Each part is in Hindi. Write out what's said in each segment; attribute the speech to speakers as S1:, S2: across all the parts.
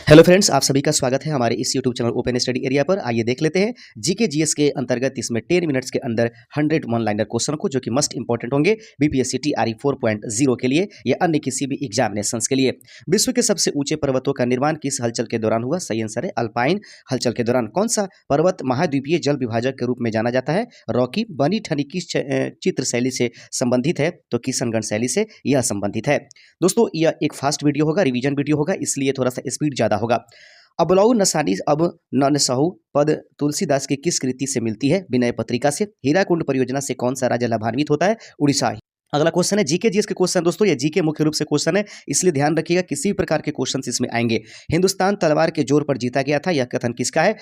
S1: हेलो फ्रेंड्स, आप सभी का स्वागत है हमारे इस YouTube channel open study area पर। आइए देख लेते हैं जीके जीएस के अंतर्गत इसमें 10 मिनट्स के अंदर 100 वन लाइनर क्वेश्चन को, जो कि मस्ट इंपॉर्टेंट होंगे बीपीएससी टीआरई 4.0 के लिए या अन्य किसी भी एग्जामिनेशंस के लिए। विश्व के सबसे ऊंचे पर्वतों का निर्माण किस हलचल के दौरान हुआ? सही आंसर है अल्पाइन हलचल के दौरान। कौन सा पर्वत महाद्वीपीय जल विभाजक के रूप में जाना जाता है? रॉकी। बनी ठनी किस चित्र शैली से संबंधित है? तो किशनगढ़ शैली से यह संबंधित है। दोस्तों, यह एक फास्ट वीडियो होगा, रिवीजन वीडियो होगा, इसलिए थोड़ा सा स्पीड ज्यादा होगा। अबलऊ नसानी अब ननसहु पद तुलसीदास की किस कृति से मिलती है? विनय पत्रिका से। हीराकुंड परियोजना से कौन सा राज्य लाभान्वित होता है? उड़ीसा। अगला क्वेश्चन है जीके जीएस के क्वेश्चन। दोस्तों, ये जीके मुख्य रूप से क्वेश्चन है, इसलिए ध्यान रखिएगा किसी भी प्रकार के क्वेश्चन इसमें आएंगे। हिंदुस्तान तलवार के जोर पर जीता गया था, यह कथन किसका है?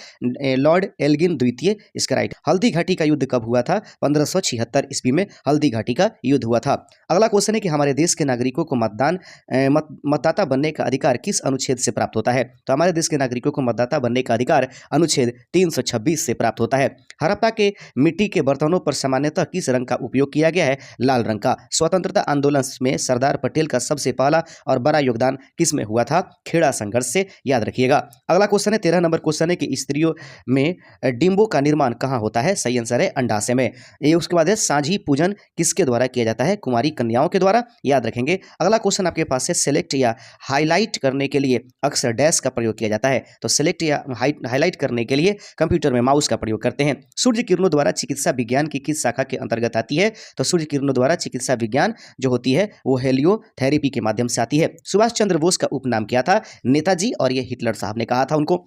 S1: लॉर्ड एल्गिन द्वितीय, इसका राइट। हल्दी घाटी का युद्ध कब हुआ था? 1576 ईस्वी में हल्दी घाटी का युद्ध हुआ था। अगला क्वेश्चन है कि हमारे देश के नागरिकों को मतदाता बनने का अधिकार किस अनुच्छेद से प्राप्त होता है? तो हमारे देश के नागरिकों को मतदाता बनने का अधिकार अनुच्छेद 326 से प्राप्त होता है। हड़प्पा के मिट्टी के बर्तनों पर सामान्यतः किस रंग का उपयोग किया गया है? लाल रंग का। स्वतंत्रता आंदोलन में सरदार पटेल का सबसे पहला और बड़ा योगदान किस में हुआ था? खेड़ा संघर्ष से, याद रखिएगा। अगला क्वेश्चन है 13 नंबर क्वेश्चन है कि स्त्रियों में डिंबों का निर्माण कहाँ होता है? सही आंसर है अंडाशय में। ये उसके बाद है साझी पूजन किसके द्वारा किया जाता है? कुमारी कन्याओं के द्वारा, याद रखेंगे। अगला क्वेश्चन आपके पास है सेलेक्ट या हाईलाइट करने के लिए अक्सर डैश का प्रयोग किया जाता है? तो सेलेक्ट या हाईलाइट करने के लिए कंप्यूटर में माउस का प्रयोग करते हैं। सूर्य किरणों द्वारा चिकित्सा विज्ञान की किस शाखा के अंतर्गत आती है? तो सूर्य किरणों द्वारा चिकित्सा विज्ञान जो होती है वो हेलियोथेरेपी के माध्यम से आती है। सुभाष चंद्र बोस का उपनाम क्या था? नेताजी, और ये हिटलर साहब ने कहा था उनको।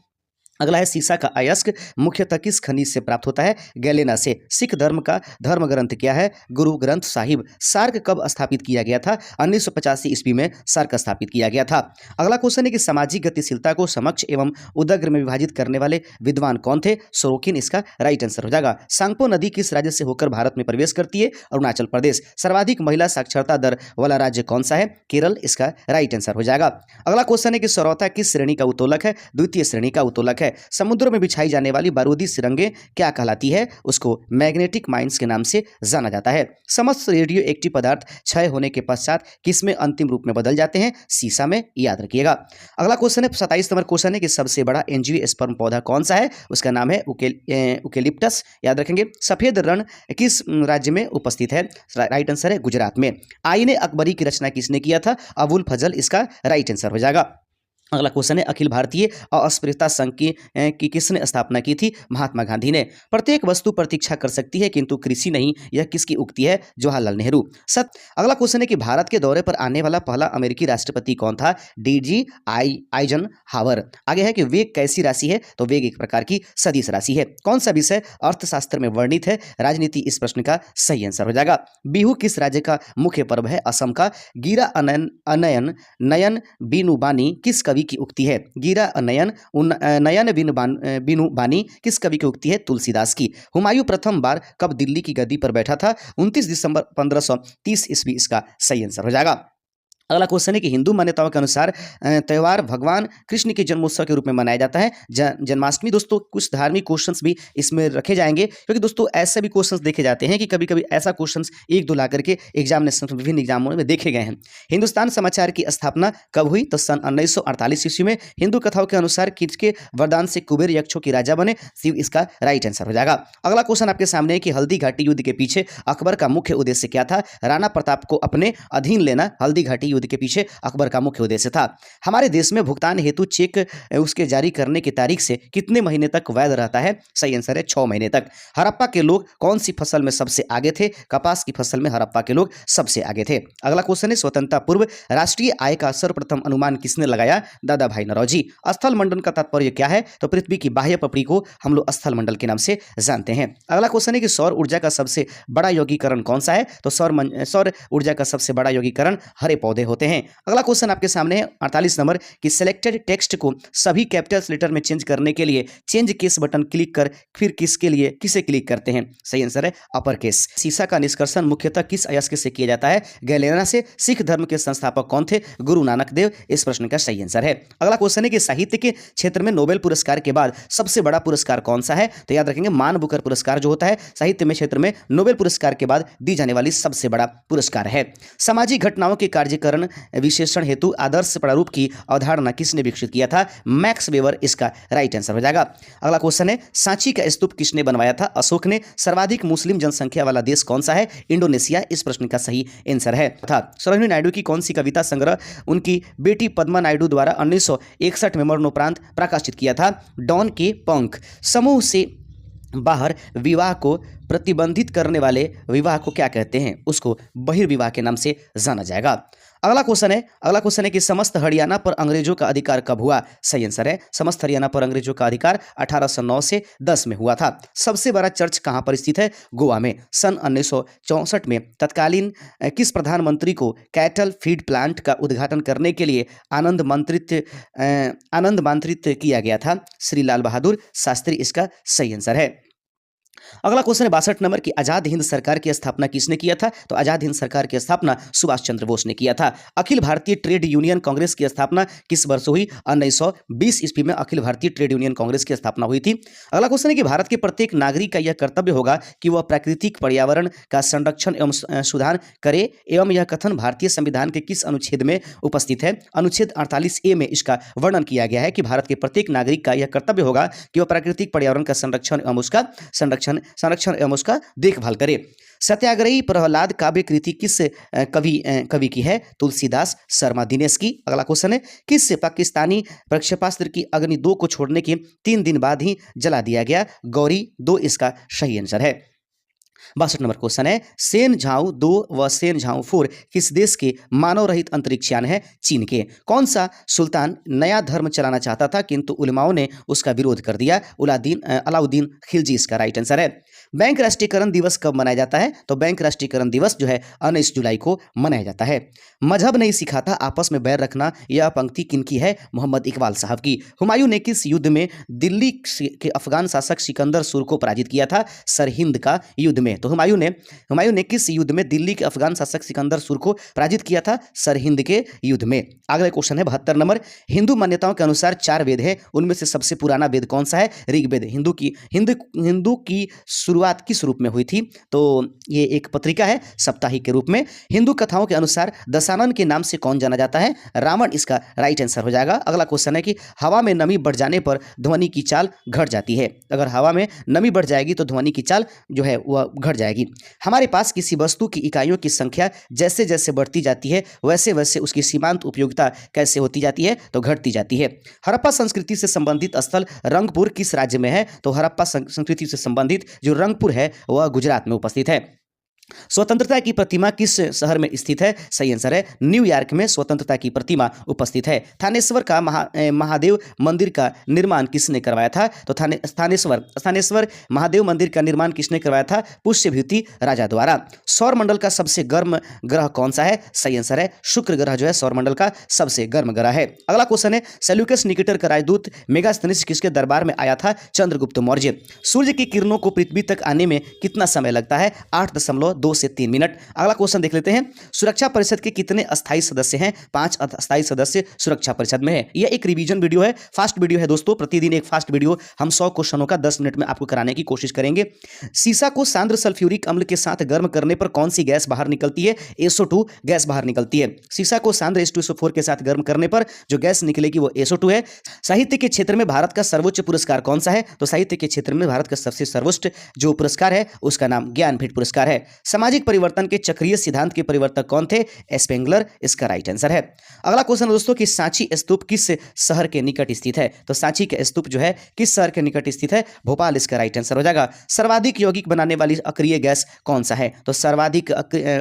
S1: अगला है सीसा का अयस्क मुख्यतः किस खनिज से प्राप्त होता है? गैलेना से। सिख धर्म का धर्म ग्रंथ क्या है? गुरु ग्रंथ साहिब। सार्क कब स्थापित किया गया था? 1985 ईस्वी में सार्क स्थापित किया गया था। अगला क्वेश्चन है कि सामाजिक गतिशीलता को समक्ष एवं उदग्र में विभाजित करने वाले विद्वान कौन थे? सोरोकिन, इसका राइट आंसर हो जाएगा। सांगपो नदी किस राज्य से होकर भारत में प्रवेश करती है? अरुणाचल प्रदेश। सर्वाधिक महिला साक्षरता दर वाला राज्य कौन सा है? केरल, इसका राइट आंसर हो जाएगा। अगला क्वेश्चन है कि सरौता किस श्रेणी का उत्तोलक है? द्वितीय श्रेणी का उत्तोलक है। समुद्रों में बिछाई जाने वाली बारूदी सुरंगें क्या कहलाती है? उसको मैग्नेटिक माइंस के नाम से जाना जाता है। समस्त रेडियो एक्टिव पदार्थ क्षय होने के पश्चात किसमें अंतिम रूप में बदल जाते हैं? सीसा में, याद रखिएगा। अगला क्वेश्चन है 27 नंबर क्वेश्चन है कि सबसे बड़ा एंजियोस्पर्म पौधा कौन सा है? उसका नाम है यूकेलिप्टस, याद रखेंगे। सफेद रण किस राज्य में उपस्थित है? राइट आंसर है गुजरात में। आईने अकबरी की रचना किसने किया था? अबुल फजल, इसका राइट आंसर हो जाएगा। अगला क्वेश्चन है अखिल भारतीय अस्पृश्यता संघ की किसने स्थापना की थी? महात्मा गांधी ने। प्रत्येक वस्तु प्रतीक्षा कर सकती है किंतु कृषि नहीं, यह किसकी उक्ति है? जवाहरलाल नेहरू। अगला क्वेश्चन है कि भारत के दौरे पर आने वाला पहला अमेरिकी राष्ट्रपति कौन था? DG Eisenhower. आगे है कि वेग कैसी राशि है? तो वेग एक प्रकार की सदिश राशि है। कौन सा विषय अर्थशास्त्र में वर्णित है? राजनीति, इस प्रश्न का सही आंसर हो जाएगा। बिहू किस राज्य का मुख्य पर्व है? असम का। गिरा अनयन नयन बीनु बानी किस कवि की उक्ति है? गिरा नयन नयन बिनु बानी किस कवि की उक्ति है? तुलसीदास की। हुमायूं प्रथम बार कब दिल्ली की गद्दी पर बैठा था? 29 दिसंबर 1530 ईस्वी, इसका सही आंसर हो जाएगा। अगला क्वेश्चन है कि हिंदू मान्यताओं के अनुसार त्यौहार भगवान कृष्ण के जन्मोत्सव के रूप में मनाया जाता है जन्माष्टमी। दोस्तों, कुछ धार्मिक क्वेश्चंस भी इसमें रखे जाएंगे, क्योंकि दोस्तों ऐसे भी क्वेश्चंस देखे जाते हैं कि कभी कभी ऐसा क्वेश्चंस एक दो ला करके एग्जामिनेशन विभिन्न एग्जामों में देखे गए हैं। हिंदुस्तान समाचार की स्थापना कब हुई? तो सन 1948 ईस्वी में। हिंदू कथाओं के अनुसार किसके वरदान से कुबेर यक्षों की राजा बने? शिव, इसका राइट आंसर हो जाएगा। अगला क्वेश्चन आपके सामने है कि हल्दी घाटी युद्ध के पीछे अकबर का मुख्य उद्देश्य क्या था? राणा प्रताप को अपने अधीन लेना हल्दी घाटी युद्ध के पीछे अकबर का मुख्य उद्देश्य था। हमारे देश में भुगतान हेतु चेक उसके जारी करने की तारीख से कितने महीने तक वैध रहता है? सही आंसर है 6 महीने तक। हड़प्पा के लोग कौन सी फसल में सबसे आगे थे? कपास की फसल में हड़प्पा के लोग सबसे आगे थे। अगला क्वेश्चन है स्वतंत्रता पूर्व राष्ट्रीय आय का सर्वप्रथम अनुमान किसने लगाया? दादा भाई नौरोजी। स्थल मंडल का तात्पर्य क्या है? तो पृथ्वी की बाह्य पपड़ी को हम लोग स्थल मंडल के नाम से जानते हैं। अगला क्वेश्चन है कि सौर ऊर्जा का सबसे बड़ा यौगिकरण कौन सा है? तो सौर ऊर्जा का सबसे बड़ा यौगिकरण हरे पौधे होते हैं। अगला क्वेश्चन आपके सामने है 48 नंबर कि सिलेक्टेड टेक्स्ट को सभी कैपिटल्स लेटर में चेंज करने के लिए चेंज केस बटन क्लिक कर फिर किसे क्लिक करते हैं? सही आंसर है अपर केस। सीसा का निष्कर्षण मुख्यतः किस अयस्क से किया जाता है? गैलेना से। सिख धर्म के संस्थापक कौन थे? गुरु नानक देव, इस प्रश्न का सही आंसर है। अगला क्वेश्चन है कि साहित्य के क्षेत्र में नोबेल पुरस्कार के बाद सबसे बड़ा पुरस्कार कौन सा है? तो याद रखेंगे मान बुकर पुरस्कार जो होता है साहित्य में क्षेत्र में नोबेल पुरस्कार के बाद दी जाने वाली सबसे बड़ा पुरस्कार है। सामाजिक घटनाओं के कार्यकरण पर्यावरण विशेषण हेतु आदर्श प्रारूप की अवधारणा किसने विकसित किया था? मैक्स वेबर इसका राइट आंसर हो जाएगा। अगला क्वेश्चन है, सांची का स्तूप किसने बनवाया था? अशोक ने। सर्वाधिक मुस्लिम जनसंख्या वाला देश कौन सा है? इंडोनेशिया। इस प्रश्न का सही आंसर है। सरोजिनी नायडू की कौन सी कविता संग्रह उनकी बेटी पद्मा नायडू द्वारा 1961 में मरणोपरांत प्रकाशित किया था? डॉन के पंख। समूह से बाहर विवाह को प्रतिबंधित करने वाले विवाह को क्या कहते हैं? उसको बहिर्विवाह के नाम से जाना जाएगा। अगला क्वेश्चन है कि समस्त हरियाणा पर अंग्रेजों का अधिकार कब हुआ? सही आंसर है, समस्त हरियाणा पर अंग्रेजों का अधिकार 1809 से 10 में हुआ था। सबसे बड़ा चर्च कहां पर स्थित है? गोवा में। सन 1964 में तत्कालीन किस प्रधानमंत्री को कैटल फीड प्लांट का उद्घाटन करने के लिए आनंद किया गया था? श्री लाल बहादुर शास्त्री इसका सही आंसर है। अगला क्वेश्चन है 62 नंबर की, आजाद हिंद सरकार की स्थापना किसने किया था? तो आजाद हिंद सरकार की स्थापना सुभाष चंद्र बोस ने किया था। अखिल भारतीय ट्रेड यूनियन कांग्रेस की स्थापना किस वर्ष हुई? 1920 ईस्वी में अखिल भारतीय ट्रेड यूनियन कांग्रेस की स्थापना हुई थी। अगला क्वेश्चन है कि भारत के प्रत्येक नागरिक का यह कर्तव्य होगा कि वह प्राकृतिक पर्यावरण का संरक्षण एवं सुधार करे, एवं यह कथन भारतीय संविधान के किस अनुच्छेद में उपस्थित है? अनुच्छेद 48A में इसका वर्णन किया गया है कि भारत के प्रत्येक नागरिक का यह कर्तव्य होगा कि वह प्राकृतिक पर्यावरण का संरक्षण एवं उसका देखभाल करे। सत्याग्रही प्रहलाद काव्य कृति किस कवि की है? तुलसीदास शर्मा दिनेश की। अगला क्वेश्चन है, किस पाकिस्तानी प्रक्षेपास्त्र की अग्नि 2 को छोड़ने के 3 दिन बाद ही जला दिया गया? गौरी 2 इसका सही आंसर है। 62 नंबर क्वेश्चन है, सेन झाऊ 2 व सेन झाऊ 4 किस देश के मानव रहित अंतरिक्षयान है? चीन के। कौन सा सुल्तान नया धर्म चलाना चाहता था किंतु उलमाओं ने उसका विरोध कर दिया? अलाउद्दीन खिलजी इसका राइट आंसर है। बैंक राष्ट्रीयकरण दिवस कब मनाया जाता है? तो बैंक राष्ट्रीयकरण दिवस जो है 19 जुलाई को मनाया जाता है। मजहब नहीं सिखाता आपस में बैर रखना, यह पंक्ति किनकी है? मोहम्मद इकबाल साहब की। हुमायूं ने किस युद्ध में दिल्ली के अफगान शासक सिकंदर सुर को पराजित किया था? सरहिंद का युद्ध में। तो हुमायूं ने किस युद्ध में दिल्ली के अफगान शासक सिकंदर सुर को पराजित किया था? सरहिंद के युद्ध में। अगला क्वेश्चन है 72 नंबर, हिंदू मान्यताओं के अनुसार 4 वेद हैं, उनमें से सबसे पुराना वेद कौन सा है? ऋग्वेद। हिंदू की शुरुआत किस रूप में हुई थी? तो ये एक पत्रिका है साप्ताहिक के रूप में। हिंदू कथाओं के अनुसार दशानन के नाम से कौन जाना जाता है? रावण इसका राइट आंसर हो जाएगा। अगला क्वेश्चन है कि हवा में नमी बढ़ जाने पर ध्वनि की चाल घट जाती है। अगर हवा में नमी बढ़ जाएगी तो ध्वनि की चाल जो है वह घट जाएगी। हमारे पास किसी वस्तु की इकाइयों की संख्या जैसे जैसे बढ़ती जाती है वैसे वैसे उसकी सीमांत उपयोगिता कैसे होती जाती है? तो घटती जाती है। हड़प्पा संस्कृति से संबंधित स्थल रंगपुर किस राज्य में है? तो हड़प्पा संस्कृति से संबंधित जो रंगपुर है वह गुजरात में उपस्थित है। स्वतंत्रता की प्रतिमा किस शहर में स्थित है? सही आंसर है, न्यूयॉर्क में स्वतंत्रता की प्रतिमा उपस्थित है। थानेश्वर का महादेव मंदिर का निर्माण किसने करवाया था? तो थानेश्वर महादेव मंदिर का निर्माण किसने करवाया था? पुष्यभूति राजा द्वारा। सौर मंडल का सबसे गर्म ग्रह कौन सा है? सही आंसर है, शुक्र ग्रह जो है सौर मंडल का सबसे गर्म ग्रह है। अगला क्वेश्चन है, सेल्यूकस निकेटर का राजदूत मेगास्थनीज किसके दरबार में आया था? चंद्रगुप्त मौर्य। सूर्य की किरणों को पृथ्वी तक आने में कितना समय लगता है? 8.2 से 3 मिनट। अगला क्वेश्चन देख लेते हैं, सुरक्षा परिषद के कितने अस्थायी सदस्य हैं? 5 अस्थायी सदस्य सुरक्षा परिषद में है। यह एक रिवीजन वीडियो है, फास्ट वीडियो है दोस्तों। प्रतिदिन एक फास्ट वीडियो हम 100 क्वेश्चनों का 10 मिनट में आपको कराने की कोशिश करेंगे। सीसा को सांद्र सल्फ्यूरिक अम्ल के साथ गर्म करने पर कौन सी गैस बाहर निकलती है? SO2 गैस बाहर निकलती है। सीसा को सांद्र H2SO4 के साथ गर्म करने पर जो गैस निकलेगी वो SO2 है। साहित्य के क्षेत्र में भारत का सर्वोच्च पुरस्कार कौन सा है? तो साहित्य के क्षेत्र में भारत का सबसे सर्वोच्च जो पुरस्कार है उसका नाम ज्ञानपीठ पुरस्कार है। सामाजिक परिवर्तन के चक्रीय सिद्धांत के परिवर्तक कौन थे? स्पेंगलर इसका राइट आंसर है। अगला क्वेश्चन दोस्तों कि सांची स्तूप किस शहर के निकट स्थित है? तो सांची का स्तूप जो है किस शहर के निकट स्थित है? भोपाल इसका राइट आंसर हो जाएगा। सर्वाधिक यौगिक बनाने वाली अक्रिय गैस कौन सा है? तो सर्वाधिक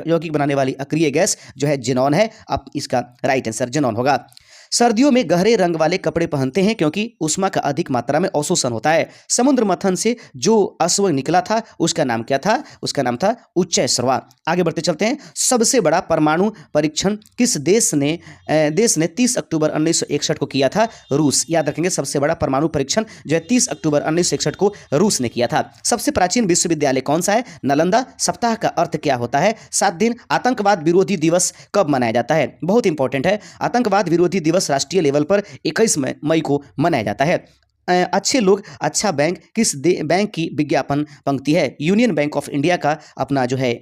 S1: यौगिक बनाने वाली अक्रिय गैस जो है जिनॉन है। अब इसका राइट आंसर जिनॉन होगा। सर्दियों में गहरे रंग वाले कपड़े पहनते हैं क्योंकि उष्मा का अधिक मात्रा में अवशोषण होता है। समुद्र मंथन से जो अश्व निकला था उसका नाम क्या था? उसका नाम था उच्चैश्रवा। आगे बढ़ते चलते हैं, सबसे बड़ा परमाणु परीक्षण किस देश ने 30 अक्टूबर 1961 को किया था? रूस। याद रखेंगे, सबसे बड़ा परमाणु परीक्षण जो है 30 अक्टूबर 1961 को रूस ने किया था। सबसे प्राचीन विश्वविद्यालय कौन सा है? नालंदा। सप्ताह का अर्थ क्या होता है? 7 दिन। आतंकवाद विरोधी दिवस कब मनाया जाता है? बहुत इंपॉर्टेंट है, आतंकवाद विरोधी दिवस राष्ट्रीय लेवल पर 21 मई को मनाया जाता है। अच्छे लोग अच्छा बैंक किस बैंक की विज्ञापन पंक्ति है? यूनियन बैंक ऑफ इंडिया का अपना जो है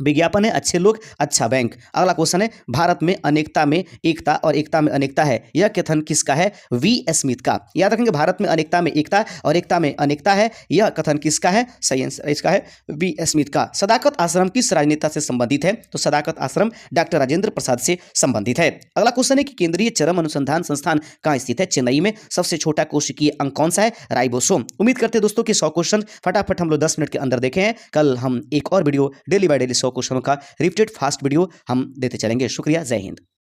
S1: विज्ञापन है अच्छे लोग अच्छा बैंक। अगला क्वेश्चन है भारत में अनेकता में एकता और एकता में अनेकता है, यह कथन किसका है? वी स्मिथ का। याद रखेंगे भारत में अनेकता में एकता और एकता में अनेकता है, यह कथन किसका है? सही आंसर इसका है वी स्मिथ का। सदाकत आश्रम किस राजनेता से संबंधित है? तो सदाकत आश्रम डॉक्टर राजेंद्र प्रसाद से संबंधित है। अगला क्वेश्चन है कि केंद्रीय चरम अनुसंधान संस्थान कहाँ स्थित है? चेन्नई में। सबसे छोटा कोशिकीय अंग कौन सा है? राइबोसोम। उम्मीद करते हैं दोस्तों कि 100 क्वेश्चन फटाफट हम लोग 10 मिनट के अंदर देखे हैं। कल हम एक और वीडियो डेली बाय डेली 100 क्वेश्चनों का रिपीटेड फास्ट वीडियो हम देते चलेंगे। शुक्रिया, जय हिंद।